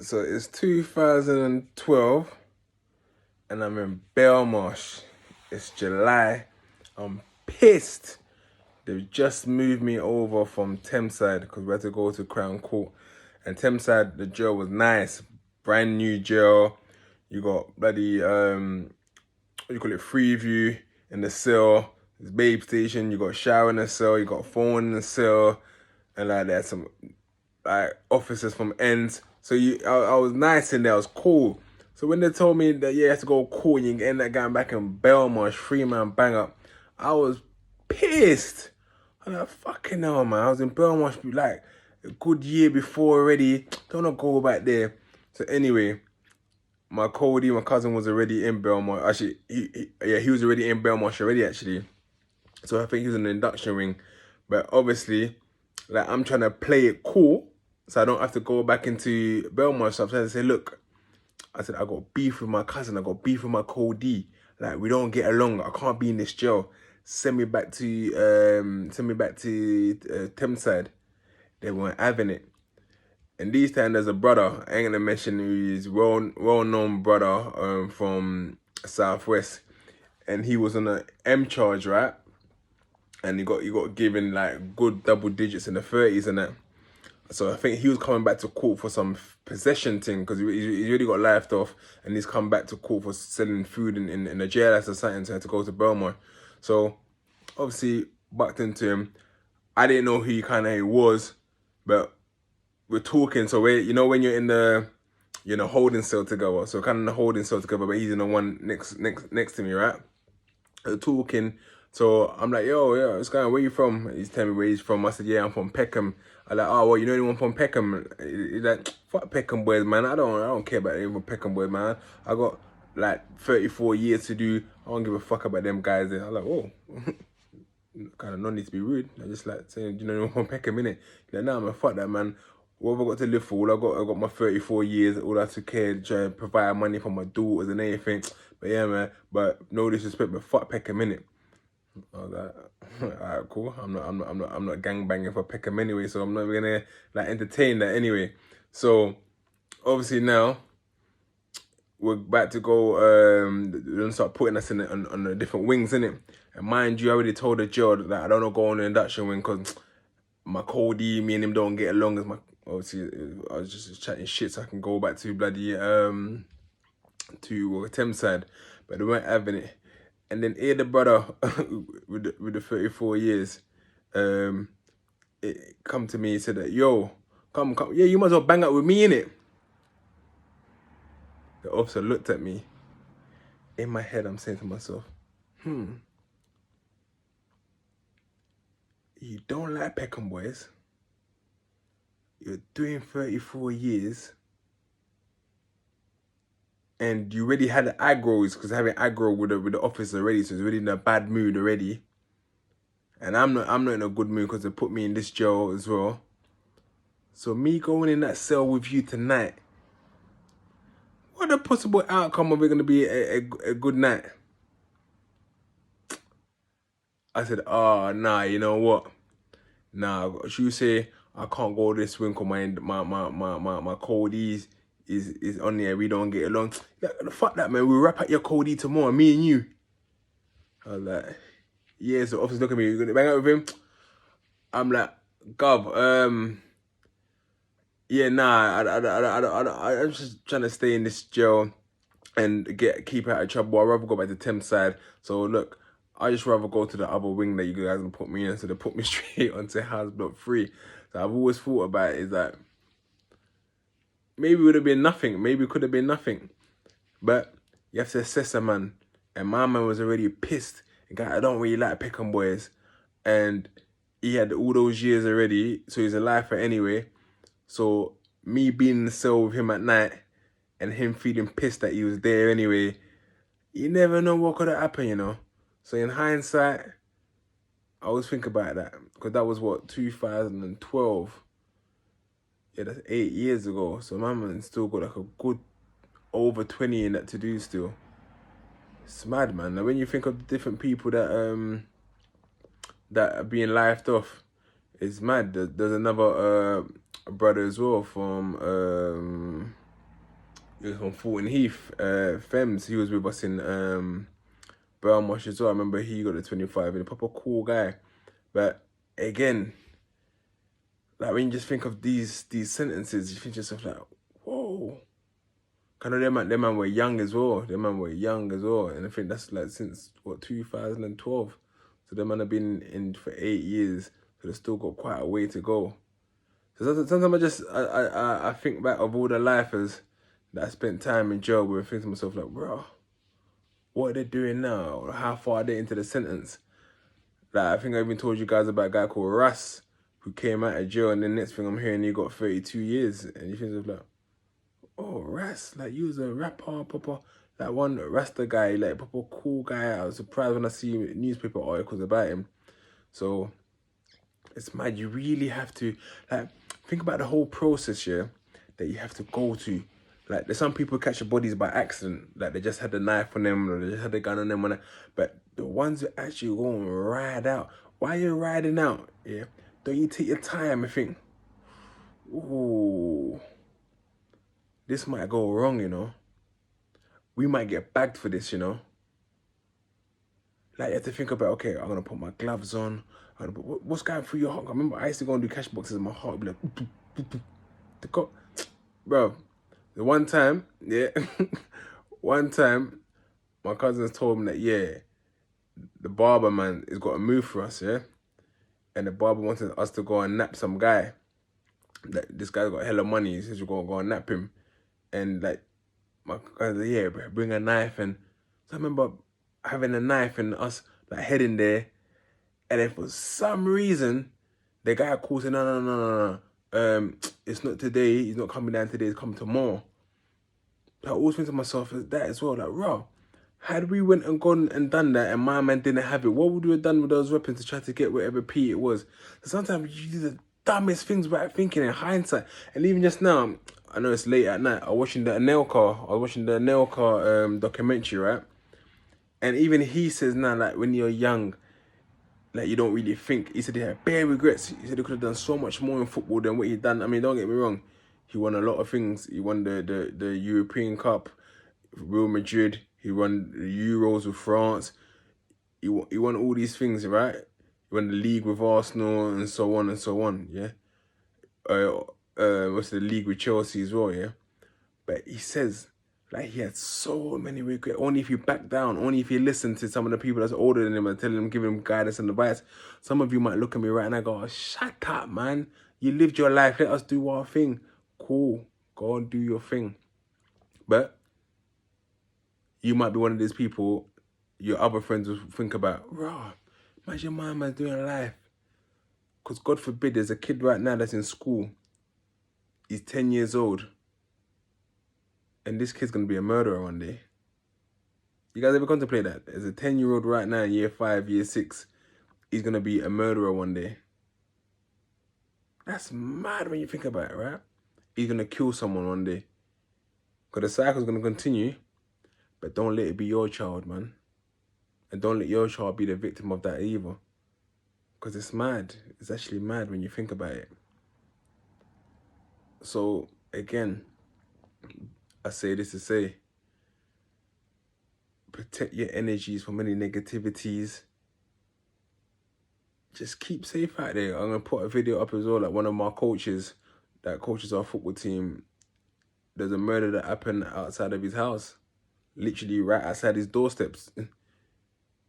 So it's 2012 and I'm in Belmarsh. It's July. I'm pissed. They've just moved me over from Thameside because we had to go to Crown Court. And Thameside, the jail was nice. Brand new jail. You got bloody, what do you call it, Freeview in the cell. There's babe station. You got shower in the cell. You got phone in the cell. And like there's some like officers from ends. So I was nice in there. I was cool. So when they told me that you have to go cool and you can end up going back in Belmarsh, 3-man bang up, I was pissed. I'm like, fucking hell, man. I was in Belmarsh like a good year before already. Don't want to go back there. So anyway, my Cody, my cousin, was already in Belmarsh. Actually, he was already in Belmarsh already, actually. So I think he was in the induction ring. But obviously, like, I'm trying to play it cool so I don't have to go back into Belmarsh. So I'm trying to say, look, I said, I got beef with my cousin. I got beef with my Cody. Like, we don't get along. I can't be in this jail. Send me back to Thameside. They weren't having it. And these times there's a brother, I ain't gonna mention who he's well-known brother from Southwest. And he was on an M charge, right? And he got given like good double digits in the 30s and that. So I think he was coming back to court for some possession thing because he already got lifed off and he's come back to court for selling food in a jailhouse or something, so I had to go to Belmont. So obviously backed into him. I didn't know who he was, but we're talking. So when you're in the holding cell together, so kind of in the holding cell together, but he's in the one next to me, right? We're talking. So I'm like, yo, this guy, where you from? He's telling me where he's from. I said, yeah, I'm from Peckham. I'm like, oh, well, you know anyone from Peckham? He's like, fuck Peckham boys, man. I don't care about anyone from Peckham boys, man. I got like 34 years to do. I don't give a fuck about them guys. I'm like, whoa. Kind of no need to be rude. I just like saying, do you know anyone from Peckham, innit? He's like, nah, man, fuck that, man. What have I got to live for? I got my 34 years. All I took care to try and provide money for my daughters and everything. But yeah, man. But no disrespect, but fuck Peckham, innit? I was like, alright, cool. I'm not gang banging for Peckham anyway, so I'm not gonna like entertain that anyway. So obviously now we're about to go. They're gonna start putting us in on the different wings, innit? And mind you, I already told the jail that I don't know go on the induction wing because my Cody, me and him don't get along. As my obviously, I was just chatting shit so I can go back to bloody to Thameside, but they weren't having it. And then here the brother with the 34 years, it come to me and said that, yo, come, yeah, you might as well bang up with me, innit? The officer looked at me. In my head, I'm saying to myself, you don't like Peckham boys. You're doing 34 years. And you already had aggro's because having aggro with the officer already, so he's already in a bad mood already. And I'm not in a good mood because they put me in this jail as well. So me going in that cell with you tonight, what a possible outcome of it going to be a good night? I said, oh, nah, you know what? Nah, you say I can't go this wing because my Cody is on there. We don't get along. Yeah, fuck that, man. We'll wrap up your Cody tomorrow, me and you. I was like, yeah, so officer look at me, you gonna bang out with him? I'm like, Gov, yeah, nah, I'm just trying to stay in this jail and keep out of trouble. I'd rather go back to Thameside. So look, I just rather go to the other wing that you guys gonna put me in. So they put me straight onto House Block 3. So I've always thought about it is that maybe it would have been nothing. Maybe it could have been nothing. But you have to assess a man. And my man was already pissed. Guy, I don't really like Peckham boys. And he had all those years already. So he's a lifer anyway. So me being in the cell with him at night and him feeling pissed that he was there anyway, you never know what could have happened, you know. So in hindsight, I always think about that. Because that was what, 2012? Yeah, that's 8 years ago. So my man still got like a good over 20 in that to do still. It's mad, man. Now when you think of the different people that that are being lifed off, it's mad. There's another brother as well from He was from Fulton Heath. Fems, he was with us in Belmarsh as well. I remember he got the 25 and a proper cool guy. But again, like when you just think of these sentences, you think to yourself like, whoa. Kind of them man were young as well. Them man were young as well. And I think that's like since what 2012. So them man have been in for 8 years. So they still got quite a way to go. So sometimes I think back of all the lifers that I spent time in jail with and think to myself like, bro, what are they doing now? How far are they into the sentence? Like I think I even told you guys about a guy called Russ who came out of jail, and the next thing I'm hearing he got 32 years. And you think like, oh, Russ, like you was a rapper, proper, like one Rasta guy, like proper cool guy. I was surprised when I see newspaper articles about him. So it's mad. You really have to like think about the whole process, yeah, that you have to go to. Like there's some people catch the bodies by accident, like they just had the knife on them or they just had the gun on them, but the ones that actually go and ride out. Why are you riding out? Yeah, don't you take your time and think, ooh, this might go wrong, you know. We might get bagged for this, you know. Like you have to think about, okay, I'm gonna put my gloves on. What's going through your heart? I remember I used to go and do cash boxes and my heart would be like, bro. The one time, yeah, one time, my cousins told me that, yeah, the barber man has got a move for us, yeah? And the barber wanted us to go and nap some guy. That this guy's got hella money, he says we're gonna go and nap him. And like, my cousin said, yeah, bro, bring a knife. And so I remember having a knife and us like heading there. And then for some reason, the guy calls and no. It's not today, he's not coming down today, he's coming tomorrow. I always think to myself that as well, like, raw. Had we went and gone and done that and my man didn't have it, what would we have done with those weapons to try to get whatever P it was? So sometimes you do the dumbest things without thinking in hindsight. And even just now, I know it's late at night, I was watching the Anelka documentary, right? And even he says now, like, when you're young, like, you don't really think. He said he had bare regrets. He said he could have done so much more in football than what he done. I mean, don't get me wrong. He won a lot of things. He won the European Cup, Real Madrid. He won the Euros with France. He won all these things, right? He won the league with Arsenal and so on and so on, yeah? What's the league with Chelsea as well, yeah? But he says, like, he had so many regrets. Only if you back down, only if you listen to some of the people that's older than him and tell them, give him guidance and advice. Some of you might look at me right now and go, shut up, man. You lived your life. Let us do our thing. Cool. Go and do your thing. But you might be one of these people your other friends will think about, raw, imagine my man's doing life. Because God forbid, there's a kid right now that's in school. He's 10 years old. And this kid's going to be a murderer one day. You guys ever contemplate that? There's a 10-year-old right now, year 5, year 6. He's going to be a murderer one day. That's mad when you think about it, right? He's going to kill someone one day. Because the cycle's going to continue. But don't let it be your child, man. And don't let your child be the victim of that either. Because it's mad. It's actually mad when you think about it. So, again, I say this to say, protect your energies from any negativities. Just keep safe out there. I'm going to put a video up as well, like one of my coaches that coaches our football team. There's a murder that happened outside of his house. Literally right outside his doorsteps.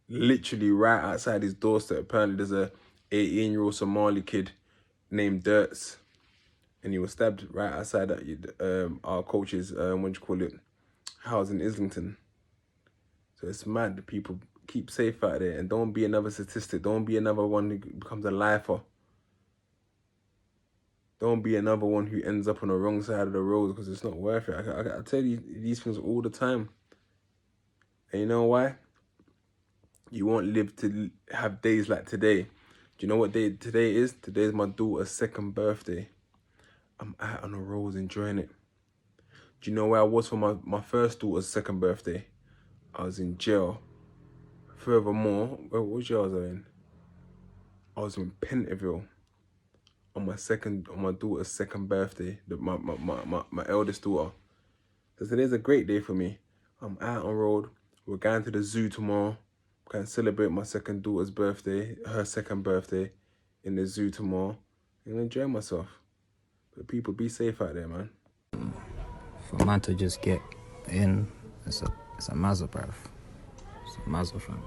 Literally right outside his doorstep. Apparently there's a 18-year-old Somali kid named Dirts. And he was stabbed right outside our coach's, house in Islington. So it's mad. People, keep safe out there and don't be another statistic. Don't be another one who becomes a lifer. Don't be another one who ends up on the wrong side of the road because it's not worth it. I tell you these things all the time. And you know why? You won't live to have days like today. Do you know what day today is? Today is my daughter's 2nd birthday. I'm out on the roads enjoying it. Do you know where I was for my first daughter's 2nd birthday? I was in jail. Furthermore, what jail was I in? I was in Pentonville on my daughter's 2nd birthday. My eldest daughter. So today's a great day for me. I'm out on road. We're going to the zoo tomorrow. Going to celebrate my second daughter's birthday, her second birthday, in the zoo tomorrow. I'm gonna enjoy myself. But people, be safe out there, man. For man to just get in, it's a muzzle, bruv. It's a muzzle, fam.